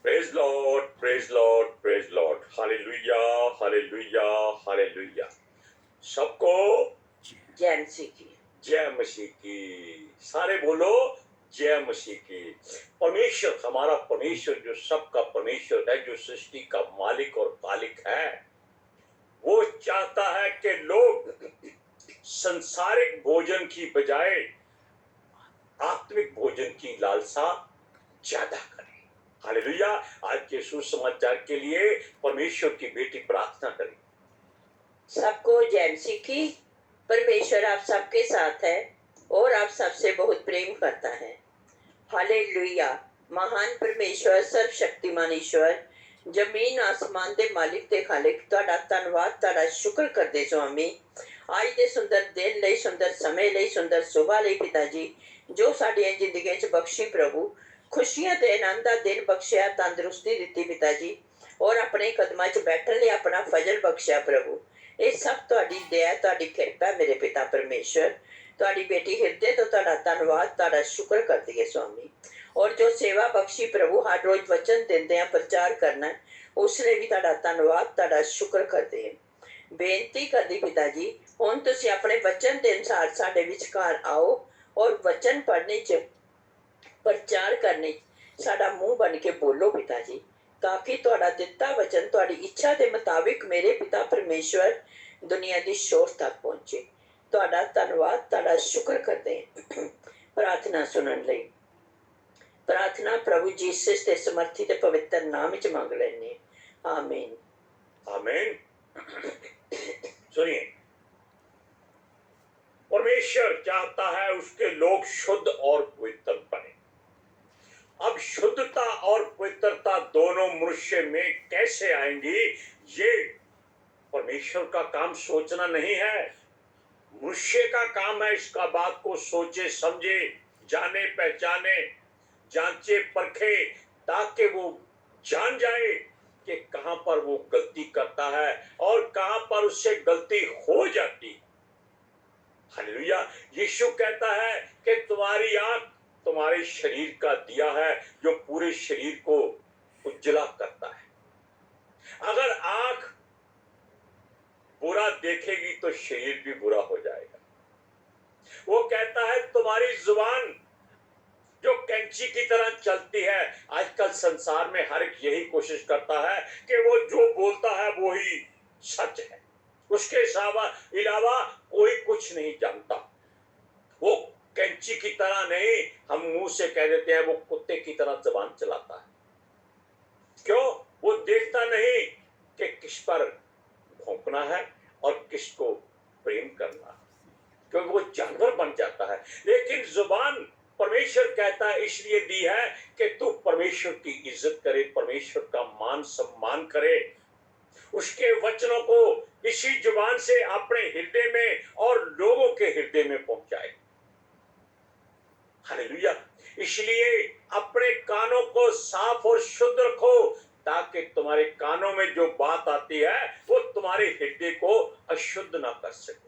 Praise Lord, praise Lord, praise Lord. Hallelujah, hallelujah, hallelujah. सबको जय मसीह की। जय मसीह की। सारे बोलो जय मसीह की। परमेश्वर, हमारा परमेश्वर जो सबका परमेश्वर है, जो सृष्टि का मालिक और पालिक है, वो चाहता है कि लोग संसारिक भोजन की बजाय आत्मिक भोजन की लालसा ज्यादा करें। हालेलुया। आज के सुसमाचार के लिए परमेश्वर की बेटी प्रार्थना करें। सबको जय मसीह की। परमेश्वर आप सबके साथ है और आप सबसे बहुत प्रेम करता है। हालेलुया। महान परमेश्वर, सर्वशक्तिमान ईश्वर, जमीन आसमान के मालिक ते खालिक, तुहाडा धन्नवाद, तुहाडा शुक्र करदे स्वामी। आज दे सुंदर दिन लई, सुंदर समय लई, सुंदर सुबह लई पिता जी, जो साडियां जिंदगियां च बख्शी प्रभु। खुशियां ते आनंद दा दिन बख्शिया, तंदुरुस्ती दित्ती पिता जी, और अपने कदमां च बैठण लई अपना फजल बख्शिया प्रभु। ये सब तुहाडी दया, तुहाडी किरपा मेरे पिता परमेश्वर। तुहाडी बेटी हृदय तो तुहाडा धन्नवाद, तुहाडा शुक्र करदी है स्वामी। और जो सेवा बख्शी प्रभु, हर रोज वचन देंदे हैं, प्रचार करना, उसने भी तुहाडा धन्नवाद, तुहाडा शुक्र करदे हैं। बेनती करदी पिता जी, हुण तुसीं अपने वचन के अनुसार साडे विचकार आओ और वचन पढ़ने च, प्रचार करने साडा मुंह बन के बोलो पिता जी, ताकि तुहाडा दिता वचन तुहाडी इच्छा के मुताबिक मेरे पिता परमेश्वर दुनिया की शोर तक पहुंचे। तुहाडा धन्नवाद, तुहाडा शुक्र करते हैं। प्रार्थना सुनन लई प्रार्थना प्रभु जीसस के समर्थी ते पवित्र नाम च मंग लेने। आमीन, आमीन। सुनिए, परमेश्वर चाहता है उसके लोग शुद्ध और पवित्र बने। अब शुद्धता और पवित्रता दोनों मनुष्य में कैसे आएंगी, ये परमेश्वर का काम सोचना नहीं है, मनुष्य का काम है। इसका बात को सोचे समझे, जाने पहचाने, जांचे परखे, ताकि वो जान जाए कि कहां पर वो गलती करता है और कहां पर उससे गलती हो जाती। हालेलुया। यीशु कहता है कि तुम्हारी आंख तुम्हारे शरीर का दिया है, जो पूरे शरीर को उज्जला करता है। अगर आंख बुरा देखेगी तो शरीर भी बुरा हो जाएगा। वो कहता है तुम्हारी जुबान जो कैंची की तरह चलती है। आजकल संसार में हर एक यही कोशिश करता है कि वो जो बोलता है वो ही सच है, उसके अलावा कोई कुछ नहीं जानता। वो कैंची की तरह नहीं, हम मुंह से कह देते हैं, वो कुत्ते की तरह जबान चलाता है। क्यों? वो देखता नहीं कि किस पर भौंकना है और किसको प्रेम करना है, क्योंकि वो जानवर बन जाता है। लेकिन जुबान परमेश्वर कहता है इसलिए दी है कि तू परमेश्वर की इज्जत करे, परमेश्वर का मान सम्मान करे, उसके वचनों को इसी जुबान से अपने हृदय में और लोगों के हृदय में पहुंचाए। हालेलुया। इसलिए अपने कानों को साफ और शुद्ध रखो, ताकि तुम्हारे कानों में जो बात आती है वो तुम्हारे हृदय को अशुद्ध ना कर सके।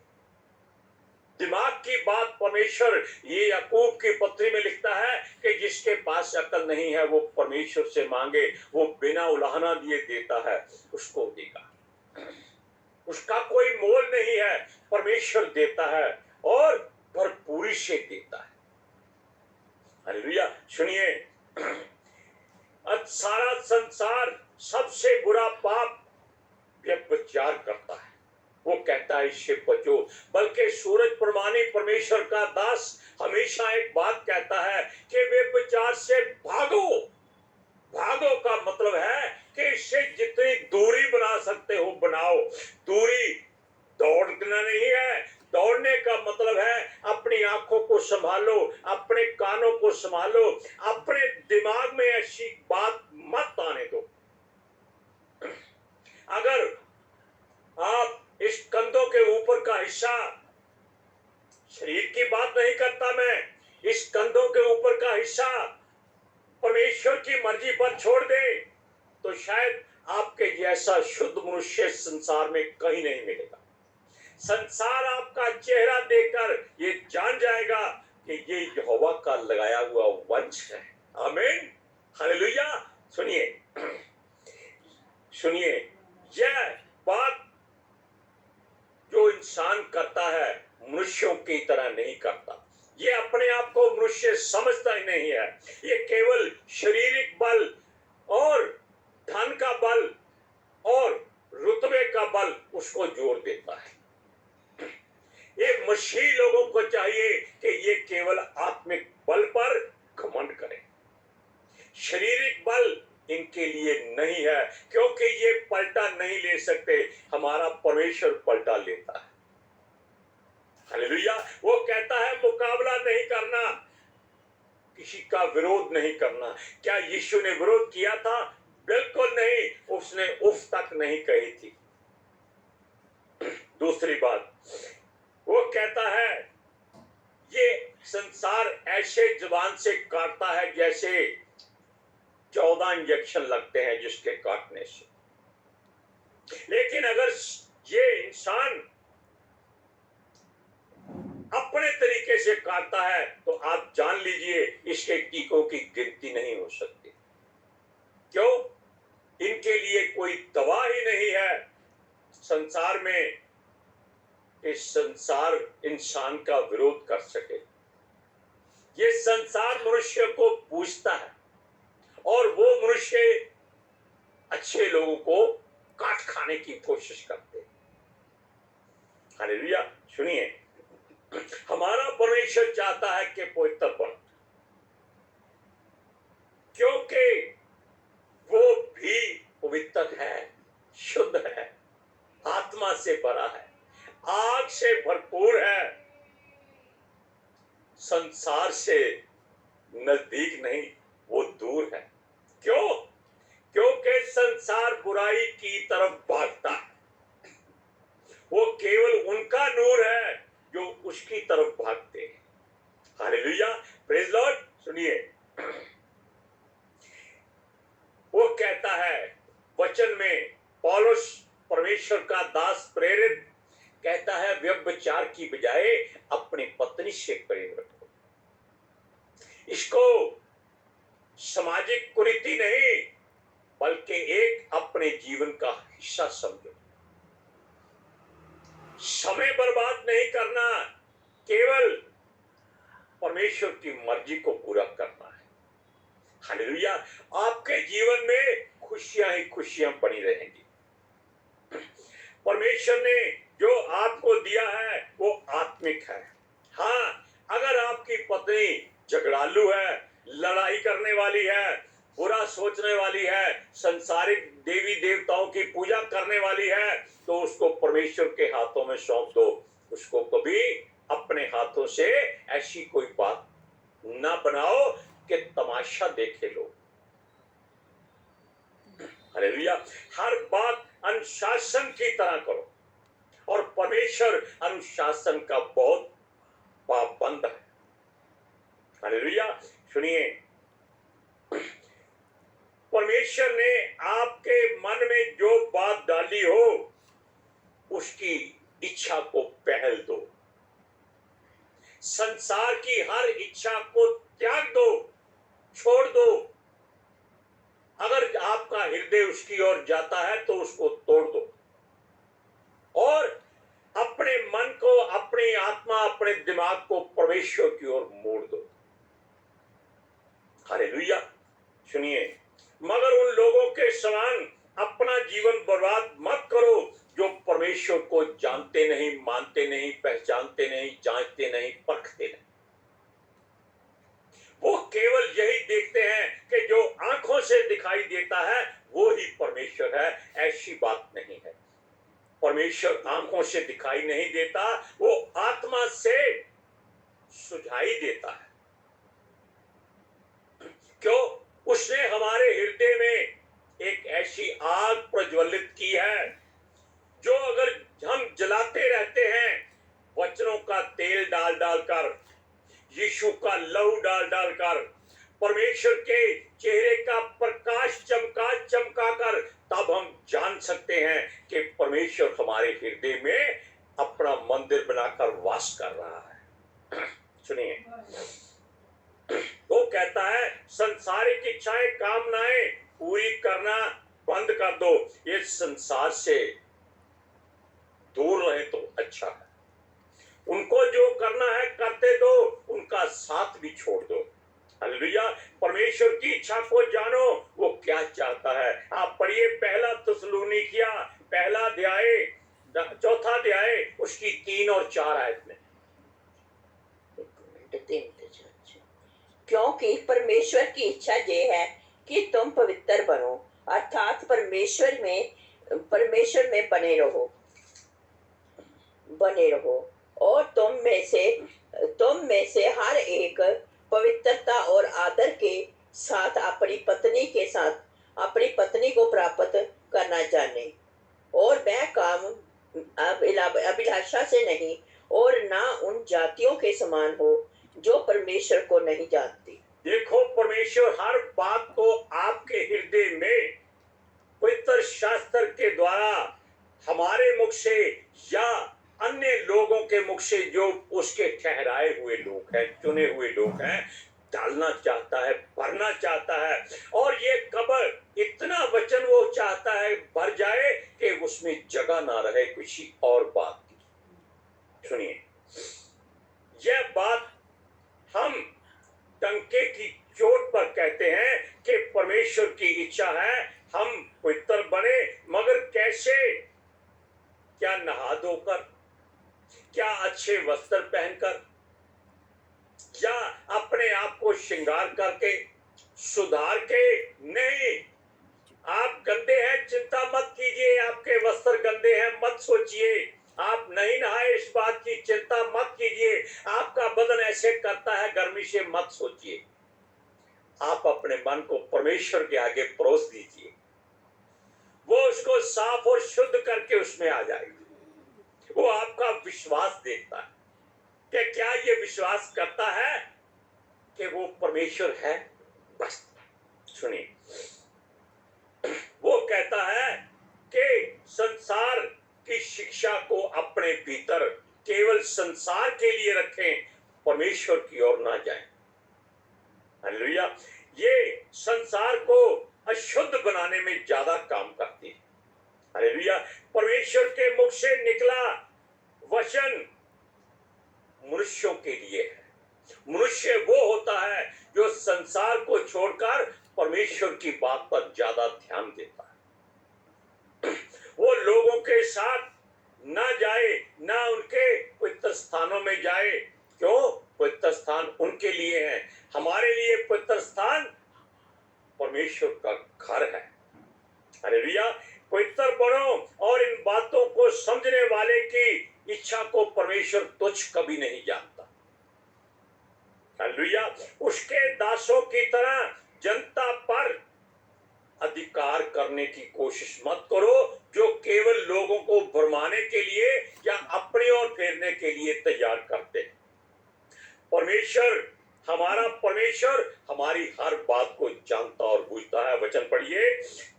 दिमाग की बात परमेश्वर ये याकूब की पत्री में लिखता है कि जिसके पास अकल नहीं है वो परमेश्वर से मांगे, वो बिना उलाहना दिए देता है, उसको देगा। उसका कोई मोल नहीं है, परमेश्वर देता है और भरपूरी से देता है। हालेलुया। सुनिए, सारा संसार सबसे बुरा पाप व्यभिचार करता है। वो कहता है इससे बचो, बल्कि सूरज प्रमाणी परमेश्वर का दास हमेशा एक बात कहता है कि व्यभिचार से भागो। भागो का मतलब है कि इससे जितनी दूरी बना सकते हो बनाओ। दूरी दौड़ना नहीं है, दौड़ने का मतलब है अपनी आंखों को संभालो, अपने कानों को संभालो, अपने दिमाग में ऐसी बात मत आने दो। अगर आप इस कंधों के ऊपर का हिस्सा, शरीर की बात नहीं करता मैं, इस कंधों के ऊपर का हिस्सा परमेश्वर की मर्जी पर छोड़ दे, तो शायद आपके जैसा शुद्ध मनुष्य संसार में कहीं नहीं मिलेगा। संसार आपका चेहरा देखकर ये जान जाएगा कि ये यहोवा का लगाया हुआ वंश है। आमीन, हालेलुया। सुनिए, सुनिए, यह बात जो इंसान करता है मनुष्यों की तरह नहीं करता। ये अपने आप को मनुष्य समझता ही नहीं है। ये केवल शारीरिक बल और धन का बल और रुतबे का बल उसको जोर देता है। ये मसीही लोगों को चाहिए कि ये केवल आत्मिक बल पर घमंड करें। शारीरिक बल इनके लिए नहीं है, क्योंकि ये पलटा नहीं ले सकते। हमारा परमेश्वर पलटा लेता है। हालेलुया। वो कहता है मुकाबला नहीं करना, किसी का विरोध नहीं करना। क्या यीशु ने विरोध किया था? बिल्कुल नहीं। उसने उफ तक नहीं कही थी। दूसरी बात, वो कहता है ये संसार ऐसे जुबान से काटता है जैसे 14 इंजेक्शन लगते हैं जिसके काटने से। लेकिन अगर ये इंसान अपने तरीके से काटता है तो आप जान लीजिए इसके टीकों की गिनती नहीं हो सकती। क्यों? इनके लिए कोई दवा ही नहीं है संसार में। इस संसार इंसान का विरोध कर सके। ये संसार मनुष्य को पूछता है और वो मनुष्य अच्छे लोगों को काट खाने की कोशिश करते हैं। हालेलुया। सुनिए, हमारा परमेश्वर चाहता है कि पवित्रपन, क्योंकि वो भी पवित्र है, शुद्ध है, आत्मा से भरा है, आग से भरपूर है, संसार से नजदीक नहीं, वो दूर है। क्यों? क्योंकि संसार बुराई की तरफ भागता है। वो केवल उनका नूर है जो उसकी तरफ भागते हैं। Hallelujah, praise Lord. सुनिए, वो कहता है वचन में, पौलुस परमेश्वर का दास प्रेरित कहता है व्यभिचार की बजाय अपनी पत्नी से प्रेम रखो। इसको सामाजिक कुरीति नहीं बल्कि एक अपने जीवन का हिस्सा समझो। समय बर्बाद नहीं करना, केवल परमेश्वर की मर्जी को पूरा करना है। हालेलुया। आपके जीवन में खुशियां ही खुशियां बनी रहेंगी। परमेश्वर ने जो आपको दिया है वो आत्मिक है। हाँ, अगर आपकी पत्नी झगड़ालू है, लड़ाई करने वाली है, बुरा सोचने वाली है, संसारिक देवी देवताओं की पूजा करने वाली है, तो उसको परमेश्वर के हाथों में सौंप दो। उसको कभी अपने हाथों से ऐसी कोई बात ना बनाओ कि तमाशा देखे लोग। हालेलुया। हर बात अनुशासन की तरह करो, और परमेश्वर अनुशासन का बहुत पाबंद है। हालेलुया। सुनिए, परमेश्वर ने आपके मन में जो बात डाली हो उसकी इच्छा को पहल दो। संसार की हर इच्छा को त्याग दो, छोड़ दो। अगर आपका हृदय उसकी ओर जाता है तो उसको तोड़ दो और अपने मन को, अपनी आत्मा, अपने दिमाग को परमेश्वर की ओर मोड़ दो। हालेलुया। सुनिए, मगर उन लोगों के समान अपना जीवन बर्बाद मत करो जो परमेश्वर को जानते नहीं, मानते नहीं, पहचानते नहीं, जांचते नहीं, परखते नहीं। वो केवल यही देखते हैं कि जो आंखों से दिखाई देता है वो ही परमेश्वर है। ऐसी बात नहीं है। परमेश्वर आंखों से दिखाई नहीं देता, वो आत्मा से सुझाई देता है। क्यों? उसने हमारे हृदय में एक ऐसी आग प्रज्वलित की है जो अगर हम जलाते रहते हैं, वचनों का तेल डाल डालकर, यीशु का लहू डाल डालकर, परमेश्वर के चेहरे का प्रकाश चमका चमका कर, तब हम जान सकते हैं कि परमेश्वर हमारे हृदय में अपना मंदिर बनाकर वास कर रहा है। सुनिए, वो कहता है संसारिक इच्छाएं, कामनाएं पूरी करना बंद कर दो, ये संसार से दूर रहे तो अच्छा है। उनको जो करना है करते दो, उनका साथ भी छोड़ दो। हालेलुया। परमेश्वर की इच्छा को जानो, वो क्या चाहता है। आप पढ़िए पहला थिस्सलुनीकिया पहला अध्याय चौथा अध्याय उसकी 3 और 4 आयत में। क्योंकि परमेश्वर की इच्छा ये है कि तुम पवित्र बनो, अर्थात परमेश्वर में बने रहो और तुम में से हर एक पवित्रता और आदर के साथ अपनी पत्नी को प्राप्त करना जाने, और वह काम अभिलाषा से नहीं और ना उन जातियों के समान हो जो परमेश्वर को नहीं जानती। देखो, परमेश्वर हर बात को आपके हृदय में पवित्र शास्त्र के द्वारा हमारे मुख से या अन्य लोगों के मुख से, जो उसके ठहराए हुए लोग हैं, चुने हुए लोग हैं, डालना चाहता है, भरना चाहता है। और ये कब्र इतना वचन वो चाहता है भर जाए कि उसमें जगह ना रहे किसी और बात की। सुनिए, यह बात हम टंके की चोट पर कहते हैं कि परमेश्वर की इच्छा है हम पवित्र बने, मगर कैसे? क्या नहा धोकर, क्या अच्छे वस्त्र पहनकर, क्या अपने आप को श्रृंगार करके, सुधार के? नहीं। आप गंदे हैं, चिंता मत कीजिए। आपके वस्त्र गंदे हैं, मत सोचिए। आप नहीं नहाए, इस बात की चिंता मत कीजिए। आपका बदन ऐसे करता है, गर्मी से मत सोचिए। आप अपने मन को परमेश्वर के आगे परोस दीजिए, वो उसको साफ और शुद्ध करके उसमें आ जाएगी। वो आपका विश्वास देखता है कि क्या ये विश्वास करता है कि वो परमेश्वर है। बस सुनिए, वो कहता है कि संसार की शिक्षा को अपने भीतर केवल संसार के लिए रखें, परमेश्वर की ओर ना जाएं। हालेलुया। ये संसार को अशुद्ध बनाने में ज्यादा काम करती है। हालेलुया। परमेश्वर के मुख से निकला वचन मनुष्यों के लिए है। मनुष्य वो होता है जो संसार को छोड़कर परमेश्वर की बात पर ज्यादा ध्यान देता है। वो लोगों के साथ ना जाए, ना उनके पवित्र स्थानों में जाए। क्यों? पवित्र स्थान उनके लिए है, हमारे लिए पवित्र स्थान परमेश्वर का घर है। हालेलुया। पवित्र बनो, और इन बातों को समझने वाले की इच्छा को परमेश्वर तुच्छ कभी नहीं जानता। हालेलुया। उसके दासों की तरह जनता पर अधिकार करने की कोशिश मत करो, जो केवल लोगों को भरमाने के लिए या अपनी ओर फेरने के लिए तैयार करते हैं। परमेश्वर हमारी हर बात को जानता और बूझता है। वचन पढ़िए,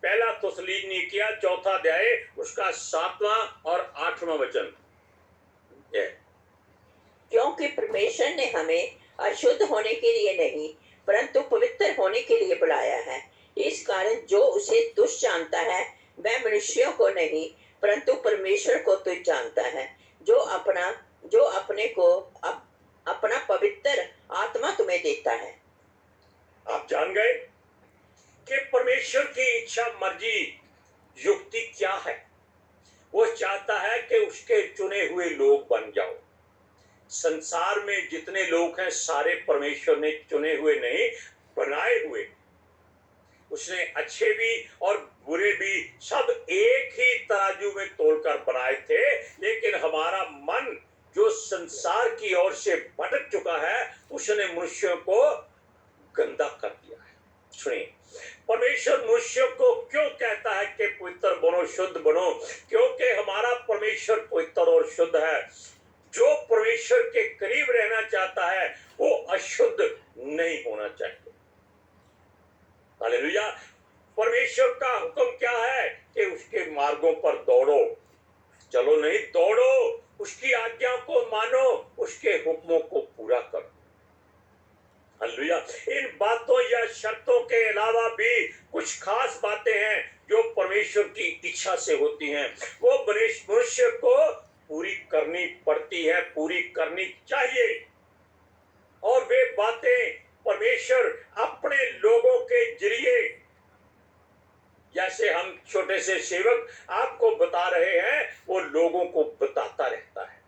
पहला थिस्सलुनीकिया चौथा अध्याय उसका 7वां और 8वां वचन। क्योंकि परमेश्वर ने हमें अशुद्ध होने के लिए नहीं परंतु पवित्र होने के लिए बुलाया है। इस कारण जो उसे तुच्छ जानता है वह मनुष्यों को नहीं परंतु परमेश्वर को तुच्छ जानता है, जो अपने को अपना पवित्र आत्मा तुम्हें देता है। आप जान गए कि परमेश्वर की इच्छा, मर्जी, युक्ति क्या है। वो चाहता है कि उसके चुने हुए लोग बन जाओ। संसार में जितने लोग हैं सारे परमेश्वर ने चुने हुए नहीं, बनाए हुए। उसने अच्छे भी और बुरे भी सब एक ही तराजू में तोलकर बनाए थे, लेकिन हमारा मन जो संसार की ओर से भटक चुका है, उसने मनुष्यों को गंदा कर दिया है। सुनिए, परमेश्वर मनुष्यों को क्यों कहता है कि पवित्र बनो, शुद्ध बनो? क्योंकि हमारा परमेश्वर पवित्र और शुद्ध है। जो परमेश्वर के करीब रहना चाहता है वो अशुद्ध नहीं होना चाहिए। हालेलुया। परमेश्वर का हुक्म क्या है कि उसके मार्गों पर दौड़ो, चलो नहीं, दौड़ो, उसकी आज्ञा को मानो, उसके हुक्मों को पूरा करो। हालेलुया। इन बातों या शर्तों के अलावा भी कुछ खास बातें हैं जो परमेश्वर की इच्छा से होती हैं। वो मनुष्य को पूरी करनी पड़ती है, पूरी करनी चाहिए। और वे बातें परमेश्वर अपने लोगों के जरिए, जैसे हम छोटे से सेवक आपको बता रहे हैं, वो लोगों को बताता रहता है।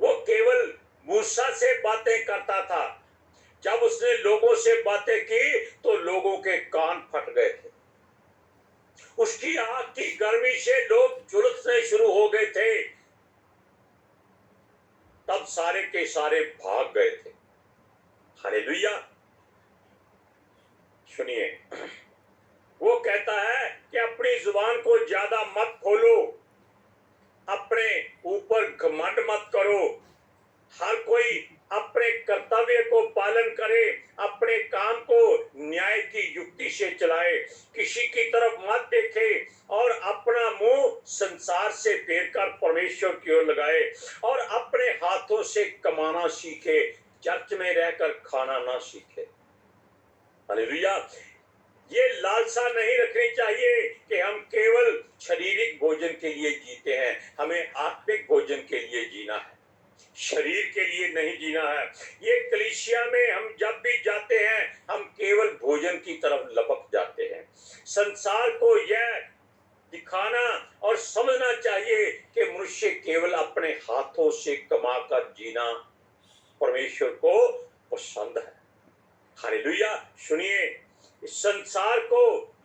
वो केवल मूसा से बातें करता था। जब उसने लोगों से बातें की तो लोगों के कान फट गए थे। उसकी आग की गर्मी से लोग झुलसने शुरू हो गए थे। तब सारे के सारे भाग गए थे। हालेलुया। सुनिए, वो कहता है कि अपनी जुबान को ज्यादा मत खोलो, अपने ऊपर घमंड मत करो। हर कोई अपने कर्तव्य को पालन करे, अपने काम को न्याय की युक्ति से चलाए, किसी की तरफ मत देखे और अपना मुंह संसार से फेरकर परमेश्वर की ओर लगाए और अपने हाथों से कमाना सीखे, चर्च में रहकर खाना ना सीखे। हालेलुया। ये लालसा नहीं रखनी चाहिए कि हम केवल शारीरिक भोजन के लिए जीते हैं। हमें आत्मिक भोजन के लिए जीना है, शरीर के लिए नहीं जीना है। ये कलीसिया में हम जब भी जाते हैं, हम केवल भोजन की तरफ लपक जाते हैं। संसार को यह दिखाना और समझना चाहिए कि मनुष्य केवल अपने हाथों से कमाकर जीना परमेश्वर को पसंद है। हालेलुया। सुनिए, इस संसार को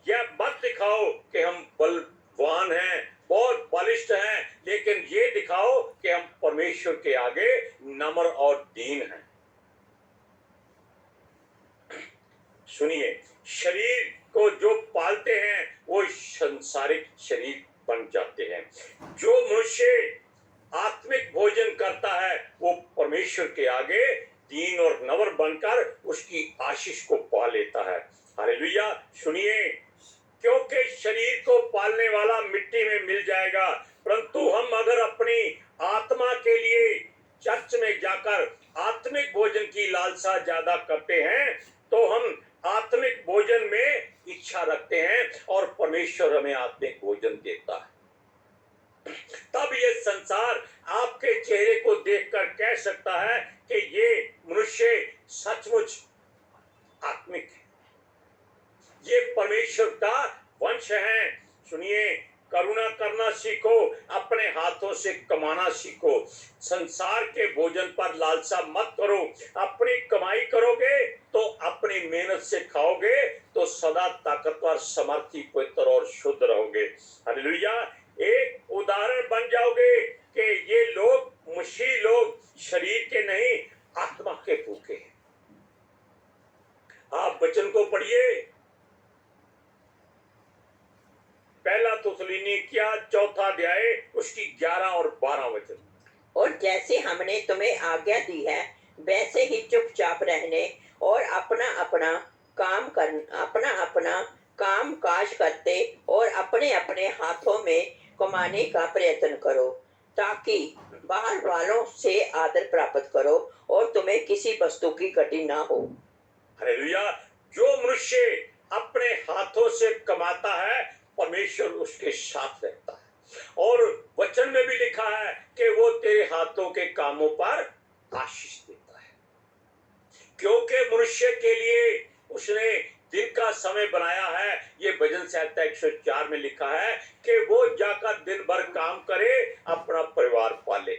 यह मत दिखाओ कि हम बलवान हैं, बहुत बलिष्ठ हैं, लेकिन ये दिखाओ कि हम परमेश्वर के आगे नम्र और दीन हैं। सुनिए, शरीर को जो पालते हैं वो संसारिक शरीर बन जाते हैं। जो मनुष्य आत्मिक भोजन करता है वो परमेश्वर के आगे दीन और नम्र बनकर उसकी आशीष को पा लेता है। हालेलुया। सुनिए, क्योंकि शरीर को पालने वाला मिट्टी में मिल जाएगा, परंतु हम अगर अपनी आत्मा के लिए चर्च में जाकर आत्मिक भोजन की लालसा ज्यादा करते हैं तो हम आत्मिक भोजन में इच्छा रखते हैं और परमेश्वर हमें आत्मिक भोजन देता है। तब ये संसार आपके चेहरे को देखकर कह सकता है कि ये मनुष्य सचमुच आत्मिक है, ये परमेश्वर का वंश है। सुनिए, करुणा करना सीखो, अपने हाथों से कमाना सीखो, संसार के भोजन पर लालसा मत करो। अपनी कमाई करोगे तो अपनी मेहनत से खाओगे तो सदा ताकतवर, समर्थी, पवित्र और शुद्ध रहोगे। हालेलुया। एक उदाहरण बन जाओगे कि ये लोग मसीही लोग शरीर के नहीं आत्मा के भूखे हैं। आप वचन को पढ़िए, पहला थिस्सलुनीकियों 4 अध्याय उसकी 11 और 12 वचन। और जैसे हमने तुम्हें आज्ञा दी है वैसे ही चुपचाप रहने और अपना अपना काम काज करते और अपने अपने हाथों में कमाने का प्रयत्न करो, ताकि बाहर वालों से आदर प्राप्त करो और तुम्हें किसी वस्तु की घटी ना हो। हालेलुया। जो मनुष्य अपने हाथों से कमाता है परमेश्वर उसके साथ रहता है, और वचन में भी लिखा है कि वो तेरे हाथों के कामों पर आशीष देता है। क्योंकि मनुष्य के लिए उसने दिन का समय बनाया है। ये भजन संहिता 104 में लिखा है कि वो जाकर दिन भर काम करे, अपना परिवार पाले।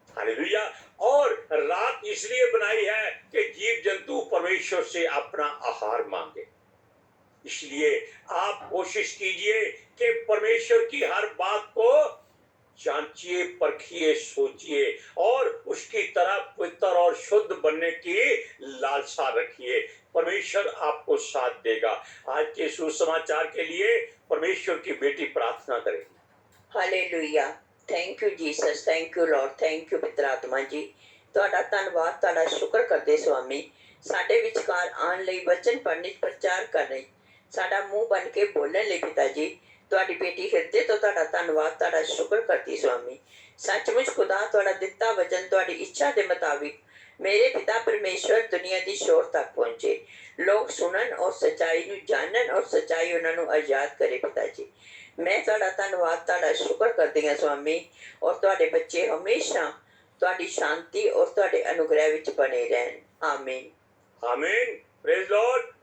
हालेलुया। और रात इसलिए बनाई है कि जीव जंतु परमेश्वर से अपना आहार मांगे। इसलिए आप कोशिश कीजिए कि परमेश्वर की हर बात को जांचिए, परखिए, सोचिए और उसकी तरह पवित्र और शुद्ध बनने की लालसा रखिए। परमेश्वर आपको साथ देगा। आज के सुसमाचार के लिए परमेश्वर की बेटी प्रार्थना करेगी। Hallelujah. Thank you Jesus, thank you Lord, thank you पवित्र आत्मा जी। ਤੁਹਾਡਾ ਧੰਨਵਾਦ, ਤੁਹਾਡਾ ਸ਼ੁਕਰ ਕਰਦੇ ਸੁਆਮੀ, ਸਾਡੇ ਵਿਚਕਾਰ ਆਉਣ ਲਈ, ਵਚਨ ਪੜ੍ਹਨ, ਪ੍ਰਚਾਰ ਕਰਨ ਲਈ, ਸਾਡਾ ਮੂੰਹ ਬਣ ਕੇ ਬੋਲਣ ਲਈ ਪਿਤਾ ਜੀ। ਤੁਹਾਡੀ ਬੇਟੀ ਹਿਰਦੇ ਤੋਂ ਤੁਹਾਡਾ ਧੰਨਵਾਦ, ਤੁਹਾਡਾ ਸ਼ੁਕਰ ਕਰਦੀ ਸੁਆਮੀ। ਸੱਚਮੁੱਚ ਖੁਦਾ ਤੁਹਾਡਾ ਦਿੱਤਾ ਵਚਨ ਤੁਹਾਡੀ ਇੱਛਾ ਦੇ ਮੁਤਾबिक ਮੇਰੇ ਪਿਤਾ ਪਰਮੇਸ਼ਵਰ ਦੁਨੀਆ ਦੀ ਸ਼ੋਰ ਤੱਕ ਪਹੁੰਚੇ, ਲੋਕ ਸੁਣਨ ਔਰ ਸੱਚਾਈ ਨੂੰ ਜਾਣਨ ਔਰ ਸੱਚਾਈ ਉਹਨਾਂ ਨੂੰ ਆਜ਼ਾਦ ਕਰੇ। ਪਿਤਾ ਜੀ, ਮੈਂ ਤੁਹਾਡਾ ਧੰਨਵਾਦ, ਤੁਹਾਡਾ ਸ਼ੁਕਰ ਕਰਦੀ ਹਾਂ ਸਵਾਮੀ, ਔਰ ਤੁਹਾਡੇ ਬੱਚੇ ਹਮੇਸ਼ਾ ਤੁਹਾਡੀ ਸ਼ਾਂਤੀ ਔਰ ਤੁਹਾਡੇ ਅਨੁਗ੍ਰਹਿ ਵਿੱਚ ਬਣੇ ਰਹਿਣ। ਆਮੀਨ। आमीन। Praise Lord.